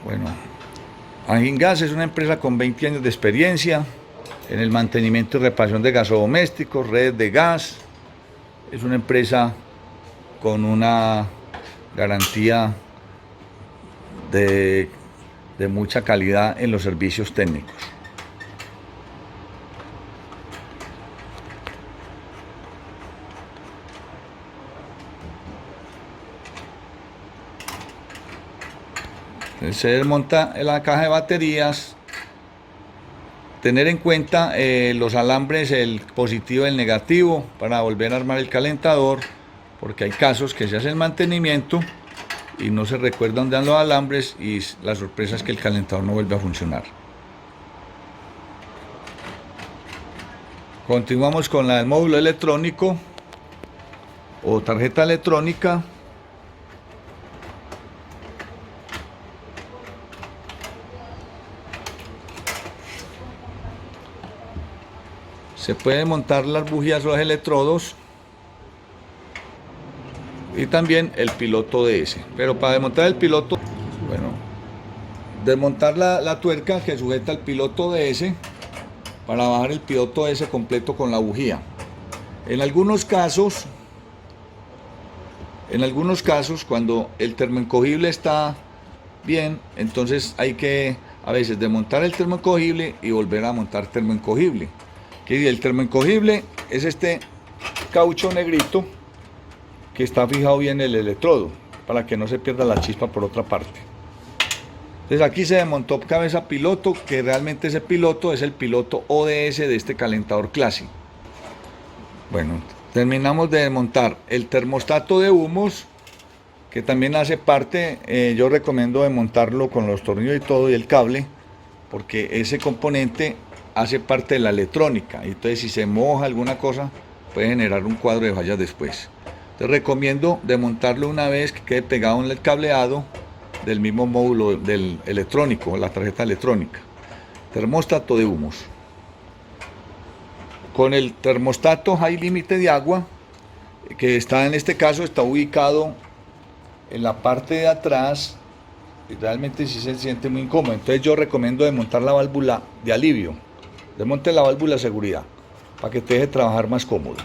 Bueno, Angingas es una empresa con 20 años de experiencia en el mantenimiento y reparación de gasodomésticos, redes de gas. Es una empresa con una garantía de, de mucha calidad en los servicios técnicos. Se desmonta la caja de baterías. Tener en cuenta los alambres, el positivo y el negativo, para volver a armar el calentador, porque hay casos que se hace el mantenimiento y no se recuerda dónde dan los alambres, y la sorpresa es que el calentador no vuelve a funcionar. Continuamos con el módulo electrónico o tarjeta electrónica. Se pueden montar las bujías o los electrodos y también el piloto DS. Pero para desmontar el piloto, bueno, desmontar la tuerca que sujeta el piloto DS para bajar el piloto DS completo con la bujía. En algunos casos, cuando el termoencogible está bien, entonces hay que a veces desmontar el termoencogible y volver a montar termoencogible. Que el termoencogible es este caucho negrito que está fijado bien en el electrodo para que no se pierda la chispa por otra parte. Entonces aquí se desmontó cabeza piloto, que realmente ese piloto es el piloto ODS de este calentador Classy. Bueno, terminamos de desmontar el termostato de humos, que también hace parte. Yo recomiendo desmontarlo con los tornillos y todo y el cable, porque ese componente hace parte de la electrónica, y entonces si se moja alguna cosa puede generar un cuadro de fallas después. Te recomiendo desmontarlo una vez que quede pegado en el cableado del mismo módulo del electrónico, la tarjeta electrónica. Termostato de humos. Con el termostato high límite de agua, que está en este caso está ubicado en la parte de atrás, y realmente sí se siente muy incómodo. Entonces yo recomiendo desmontar la válvula de alivio. Desmonte la válvula de seguridad para que te deje trabajar más cómodo.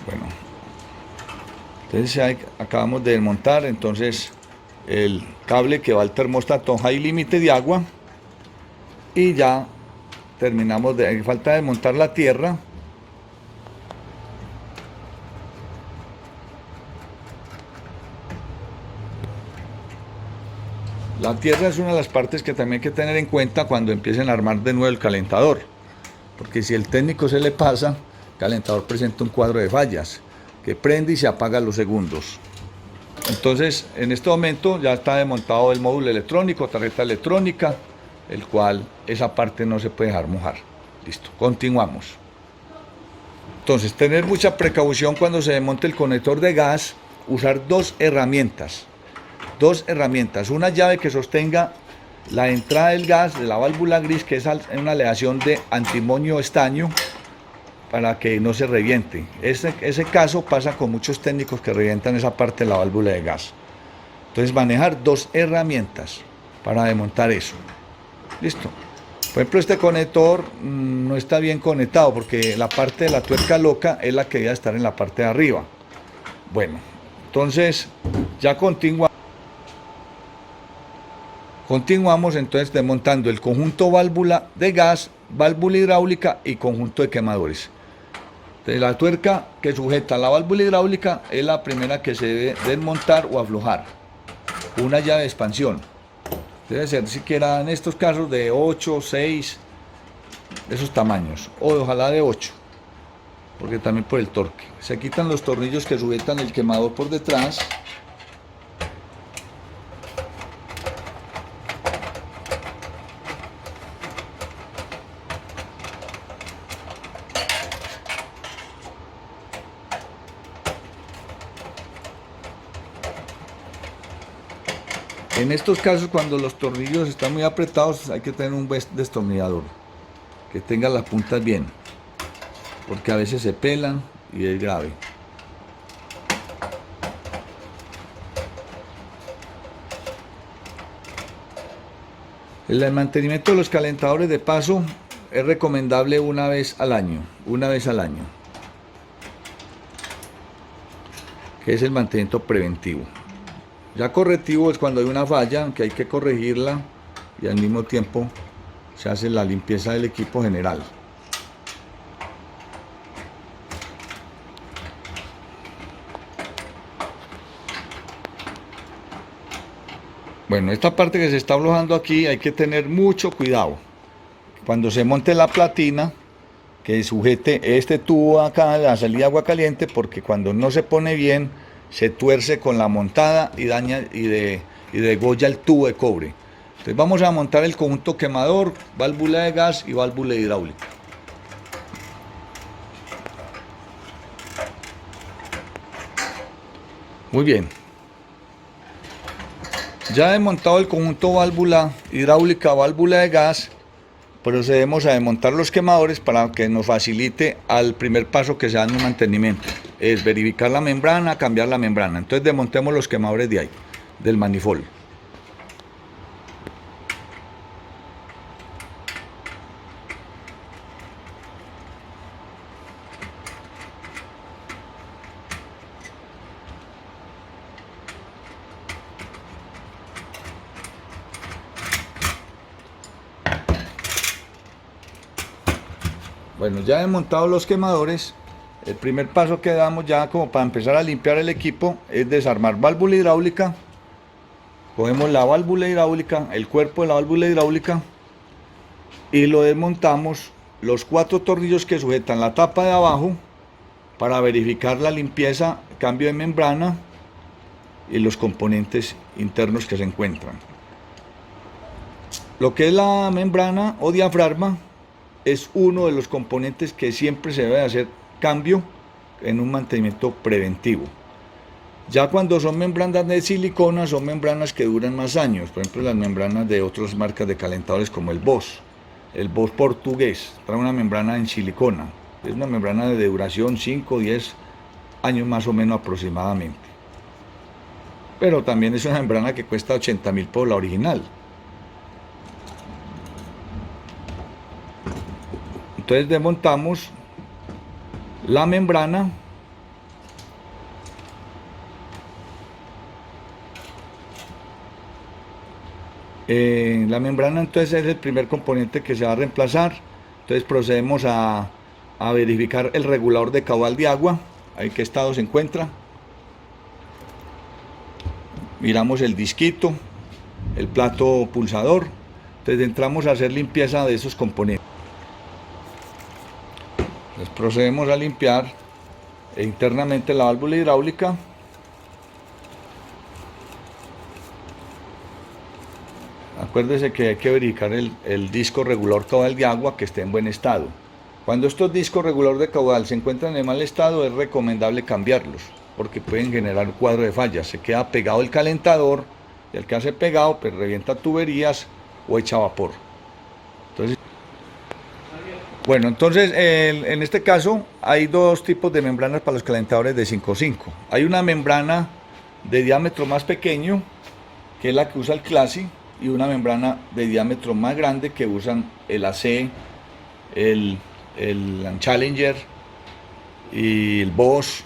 Bueno, entonces acabamos de desmontar entonces el cable que va al termostato high límite de agua, y ya terminamos de falta desmontar la tierra. La tierra es una de las partes que también hay que tener en cuenta cuando empiecen a armar de nuevo el calentador, porque si el técnico se le pasa, el calentador presenta un cuadro de fallas, que prende y se apaga a los segundos. Entonces, en este momento ya está desmontado el módulo electrónico, tarjeta electrónica, el cual esa parte no se puede dejar mojar. Listo, continuamos. Entonces, tener mucha precaución cuando se desmonte el conector de gas, usar dos herramientas, una llave que sostenga la entrada del gas de la válvula gris, que es una aleación de antimonio estaño, para que no se reviente. Ese caso pasa con muchos técnicos que revientan esa parte de la válvula de gas. Entonces manejar dos herramientas para desmontar eso. Listo. Por ejemplo, este conector no está bien conectado, porque la parte de la tuerca loca es la que debe estar en la parte de arriba. Bueno, entonces ya continuamos entonces desmontando el conjunto válvula de gas, válvula hidráulica y conjunto de quemadores. Entonces, la tuerca que sujeta la válvula hidráulica es la primera que se debe desmontar o aflojar. Una llave de expansión. Debe ser siquiera en estos casos de 8, 6, de esos tamaños, o ojalá de 8, porque también por el torque. Se quitan los tornillos que sujetan el quemador por detrás. En estos casos, cuando los tornillos están muy apretados, hay que tener un destornillador que tenga las puntas bien, porque a veces se pelan y es grave. El mantenimiento de los calentadores de paso es recomendable una vez al año, que es el mantenimiento preventivo. Ya correctivo es cuando hay una falla que hay que corregirla y al mismo tiempo se hace la limpieza del equipo general. Bueno, esta parte que se está aflojando aquí hay que tener mucho cuidado. Cuando se monte la platina, que sujete este tubo acá a la salida de agua caliente, porque cuando no se pone bien, se tuerce con la montada y daña y degolla el tubo de cobre. Entonces vamos a montar el conjunto quemador, válvula de gas y válvula hidráulica. Muy bien. Ya desmontado el conjunto válvula hidráulica, válvula de gas, procedemos a desmontar los quemadores para que nos facilite al primer paso que se da en un mantenimiento. Es verificar la membrana, cambiar la membrana. Entonces desmontemos los quemadores de ahí, del manifold. Bueno, ya desmontados los quemadores, el primer paso que damos ya como para empezar a limpiar el equipo es desarmar válvula hidráulica. Cogemos la válvula hidráulica, el cuerpo de la válvula hidráulica y lo desmontamos, los 4 tornillos que sujetan la tapa de abajo para verificar la limpieza, cambio de membrana y los componentes internos que se encuentran. Lo que es la membrana o diafragma es uno de los componentes que siempre se debe hacer cambio en un mantenimiento preventivo. Ya cuando son membranas de silicona, son membranas que duran más años. Por ejemplo, las membranas de otras marcas de calentadores como el Bosch portugués, trae una membrana en silicona. Es una membrana de duración 5 o 10 años más o menos aproximadamente. Pero también es una membrana que cuesta 80.000 por la original. Entonces desmontamos la membrana. La membrana entonces es el primer componente que se va a reemplazar. Entonces procedemos a verificar el regulador de caudal de agua, en qué estado se encuentra. Miramos el disquito, el plato pulsador. Entonces entramos a hacer limpieza de esos componentes. Entonces procedemos a limpiar internamente la válvula hidráulica. Acuérdese que hay que verificar el disco regulador caudal de agua que esté en buen estado. Cuando estos discos regulador de caudal se encuentran en mal estado, es recomendable cambiarlos, porque pueden generar un cuadro de fallas. Se queda pegado el calentador, y al quedarse pegado, pues revienta tuberías o echa vapor. Entonces, en este caso, hay dos tipos de membranas para los calentadores de 5.5. Hay una membrana de diámetro más pequeño, que es la que usa el Classic, y una membrana de diámetro más grande que usan el AC, el Challenger y el Bosch.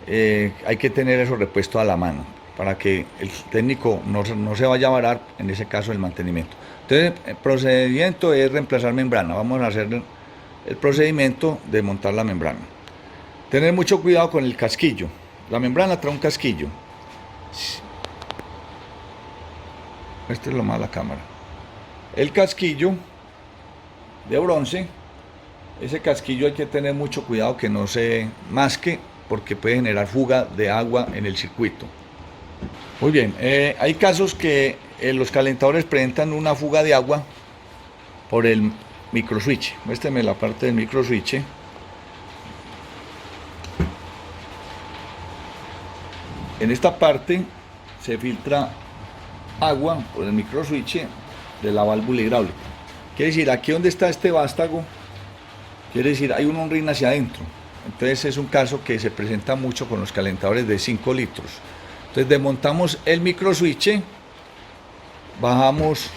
Hay que tener eso repuesto a la mano para que el técnico no se vaya a varar, en ese caso, el mantenimiento. Entonces, el procedimiento es reemplazar membrana. Vamos a hacer el procedimiento de montar la membrana. Tener mucho cuidado con el casquillo. La membrana trae un casquillo. Esta es lo más la cámara. El casquillo de bronce, ese casquillo hay que tener mucho cuidado que no se masque, porque puede generar fuga de agua en el circuito. Muy bien, hay casos que los calentadores presentan una fuga de agua por el microswitch. Muéstrame la parte del microswitch. En esta parte se filtra agua por el microswitch de la válvula hidráulica. Quiere decir, aquí donde está este vástago, quiere decir, hay un on-ring hacia adentro. Entonces es un caso que se presenta mucho con los calentadores de 5 litros. Entonces desmontamos el microswitch, bajamos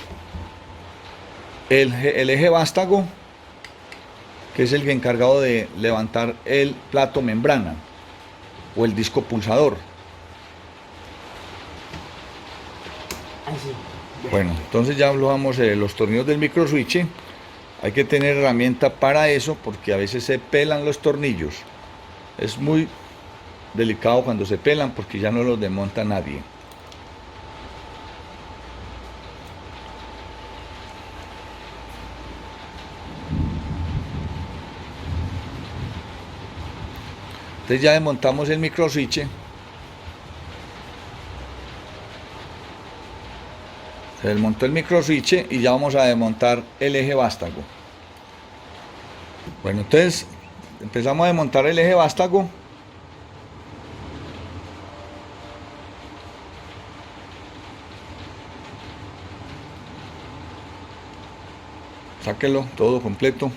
el eje vástago, que es el encargado de levantar el plato membrana o el disco pulsador. Bueno, entonces ya hablamos de los tornillos del microswitch. Hay que tener herramienta para eso porque a veces se pelan los tornillos. Es muy delicado cuando se pelan porque ya no los desmonta nadie. Entonces ya desmontamos el microswitch. Se desmontó el microswitch y ya vamos a desmontar el eje vástago. Bueno, entonces empezamos a desmontar el eje vástago. Sáquelo todo completo.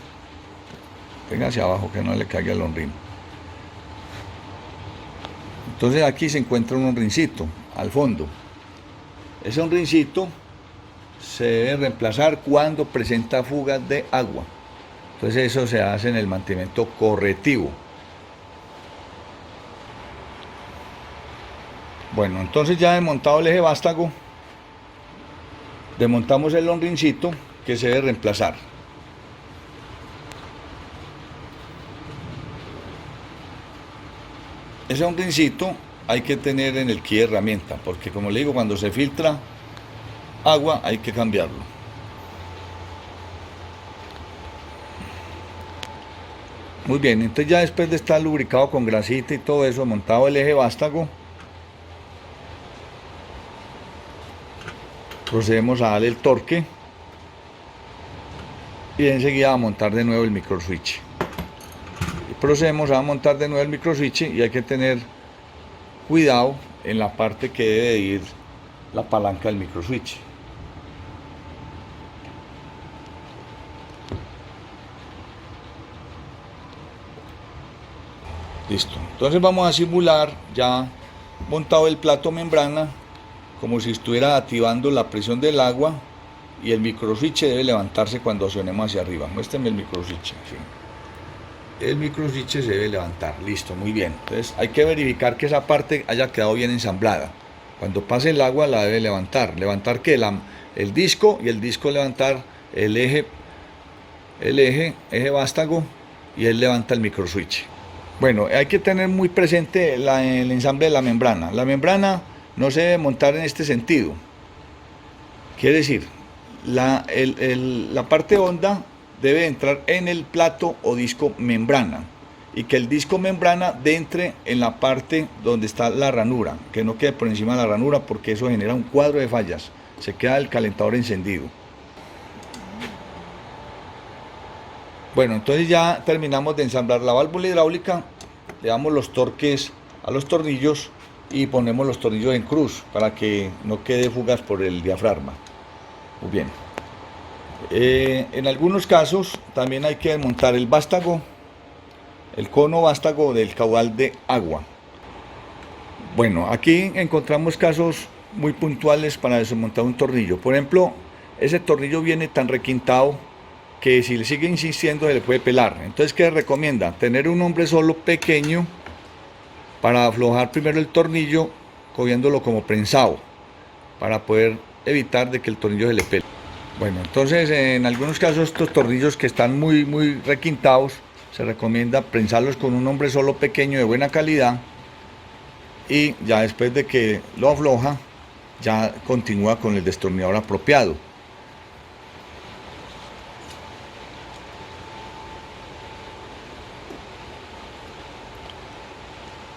Venga hacia abajo que no le caiga el on-ring. Entonces aquí se encuentra un on-ringcito al fondo. Ese on-ringcito se debe reemplazar cuando presenta fugas de agua. Entonces eso se hace en el mantenimiento correctivo. Bueno, entonces ya desmontado el eje vástago, desmontamos el on-ringcito que se debe reemplazar. Ese on-ringcito hay que tener en el kit de herramienta, porque como le digo, cuando se filtra agua hay que cambiarlo. Muy bien, entonces ya después de estar lubricado con grasita y todo eso, montado el eje vástago, procedemos a darle el torque y enseguida a montar de nuevo el microswitch. Procedemos a montar de nuevo el microswitch y hay que tener cuidado en la parte que debe ir la palanca del microswitch. Listo, entonces vamos a simular ya montado el plato membrana como si estuviera activando la presión del agua y el microswitch debe levantarse cuando accionemos hacia arriba. Muéstrame el microswitch. ¿Sí? El microswitch se debe levantar, listo, muy bien. Entonces hay que verificar que esa parte haya quedado bien ensamblada. Cuando pase el agua la debe levantar. ¿Levantar qué? El disco, y el disco levantar el eje vástago, y él levanta el microswitch. Bueno, hay que tener muy presente el ensamble de la membrana. La membrana no se debe montar en este sentido. Quiere decir, la parte honda debe entrar en el plato o disco membrana y que el disco membrana entre en la parte donde está la ranura, que no quede por encima de la ranura porque eso genera un cuadro de fallas, se queda el calentador encendido. Bueno, entonces ya terminamos de ensamblar la válvula hidráulica, le damos los torques a los tornillos y ponemos los tornillos en cruz para que no quede fugas por el diafragma. Muy bien. En algunos casos también hay que desmontar el vástago, el cono vástago del caudal de agua. Bueno, aquí encontramos casos muy puntuales para desmontar un tornillo. Por ejemplo, ese tornillo viene tan requintado que si le sigue insistiendo se le puede pelar. Entonces, ¿qué recomienda? Tener un hombre solo pequeño para aflojar primero el tornillo, cogiéndolo como prensado, para poder evitar de que el tornillo se le pele. Bueno, entonces en algunos casos estos tornillos que están muy requintados, se recomienda prensarlos con un hombre solo pequeño de buena calidad y ya después de que lo afloja, ya continúa con el destornillador apropiado.